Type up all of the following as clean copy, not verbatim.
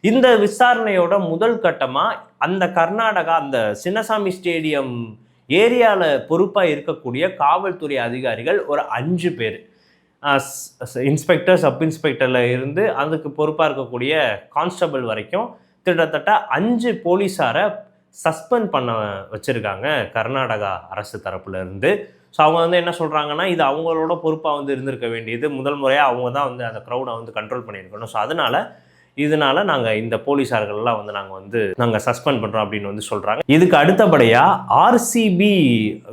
இந்த விசாரணையோட முதல் கட்டமா அந்த கர்நாடகா அந்த சின்னசாமி ஸ்டேடியம் ஏரியால பொறுப்பா இருக்கக்கூடிய காவல்துறை அதிகாரிகள் ஒரு 5 பேர், இன்ஸ்பெக்டர், சப் இன்ஸ்பெக்டர்ல இருந்து அதுக்கு பொறுப்பா இருக்கக்கூடிய கான்ஸ்டபிள் வரைக்கும் கிட்டத்தட்ட 5 போலீஸாரை சஸ்பெண்ட் பண்ண வச்சிருக்காங்க கர்நாடகா அரசு தரப்புல இருந்து. ஸோ அவங்க வந்து என்ன சொல்றாங்கன்னா, இது அவங்களோட பொறுப்பாக வந்து இருந்திருக்க வேண்டியது, முதல் முறையாக அவங்க தான் வந்து அந்த க்ரௌடை வந்து கண்ட்ரோல் பண்ணியிருக்கணும். ஸோ இதனால நாங்கள் இந்த போலீஸார்கள்லாம் வந்து நாங்கள் சஸ்பெண்ட் பண்ணுறோம் அப்படின்னு வந்து சொல்கிறாங்க. இதுக்கு அடுத்தபடியாக ஆர்சிபி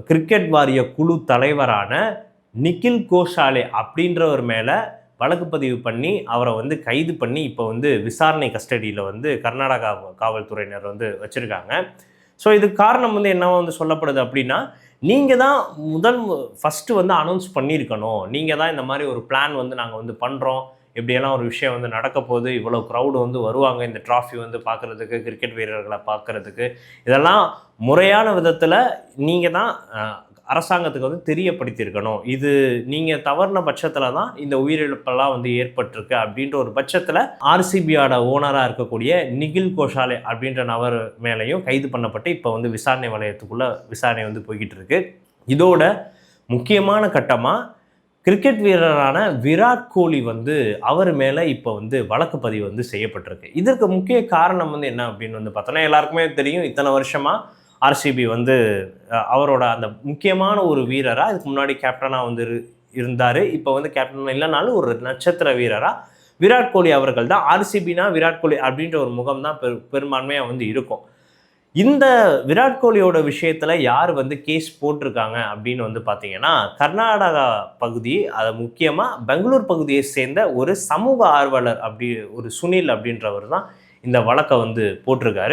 கிரிக்கெட் வாரிய குழு தலைவரான நிகில் கோஷாலே அப்படின்றவர் மேலே வழக்கு பதிவு பண்ணி அவரை வந்து கைது பண்ணி இப்போ வந்து விசாரணை கஸ்டடியில் வந்து கர்நாடகா காவல்துறையினர் வந்து வச்சுருக்காங்க. ஸோ இதுக்கு காரணம் வந்து என்ன வந்து சொல்லப்படுது அப்படின்னா, நீங்கள் தான் ஃபஸ்ட்டு வந்து அனௌன்ஸ் பண்ணியிருக்கணும். நீங்கள் தான் இந்த மாதிரி ஒரு பிளான் வந்து நாங்கள் வந்து பண்ணுறோம், இப்படியெல்லாம் ஒரு விஷயம் வந்து நடக்க போகுது, இவ்வளோ க்ரௌடு வந்து வருவாங்க இந்த ட்ராஃபி வந்து பார்க்குறதுக்கு, கிரிக்கெட் வீரர்களை பார்க்குறதுக்கு, இதெல்லாம் முறையான விதத்தில் நீங்கள் தான் அரசாங்கத்துக்கு வந்து தெரியப்படுத்தியிருக்கணும். இது நீங்கள் தவறின பட்சத்தில் தான் இந்த உயிரிழப்பெல்லாம் வந்து ஏற்பட்டிருக்கு அப்படின்ற ஒரு பட்சத்தில் ஆர்சிபியோட ஓனராக இருக்கக்கூடிய நிகில் கோஷாலே அப்படின்ற நபர் மேலேயும் கைது பண்ணப்பட்டு இப்போ வந்து விசாரணை வளையத்துக்குள்ளே விசாரணை வந்து போய்கிட்டு இருக்கு. இதோட முக்கியமான கட்டமாக கிரிக்கெட் வீரரான விராட் கோலி வந்து அவர் மேலே இப்போ வந்து வழக்கு பதிவு வந்து செய்யப்பட்டிருக்கு. இதற்கு முக்கிய காரணம் வந்து என்ன அப்படின்னு வந்து பார்த்தோன்னா, எல்லாருக்குமே தெரியும், இத்தனை வருஷமாக ஆர்சிபி வந்து அவரோட அந்த முக்கியமான ஒரு வீரராக இதுக்கு முன்னாடி கேப்டனாக வந்து இருந்தார். இப்போ வந்து கேப்டன் இல்லைனாலும் ஒரு நட்சத்திர வீரராக விராட் கோலி அவர்கள் தான். ஆர்சிபினா விராட் கோலி அப்படின்ற ஒரு முகம் தான் பெரும்பான்மையாக வந்து இருக்கும். இந்த விராட் கோலியோட விஷயத்தில் யார் வந்து கேஸ் போட்டிருக்காங்க அப்படின்னு வந்து பார்த்தீங்கன்னா, கர்நாடகா பகுதி, அதை முக்கியமாக பெங்களூர் பகுதியை சேர்ந்த ஒரு சமூக ஆர்வலர், ஒரு சுனில் அப்படின்றவர் தான் இந்த வழக்கை வந்து போட்டிருக்காரு.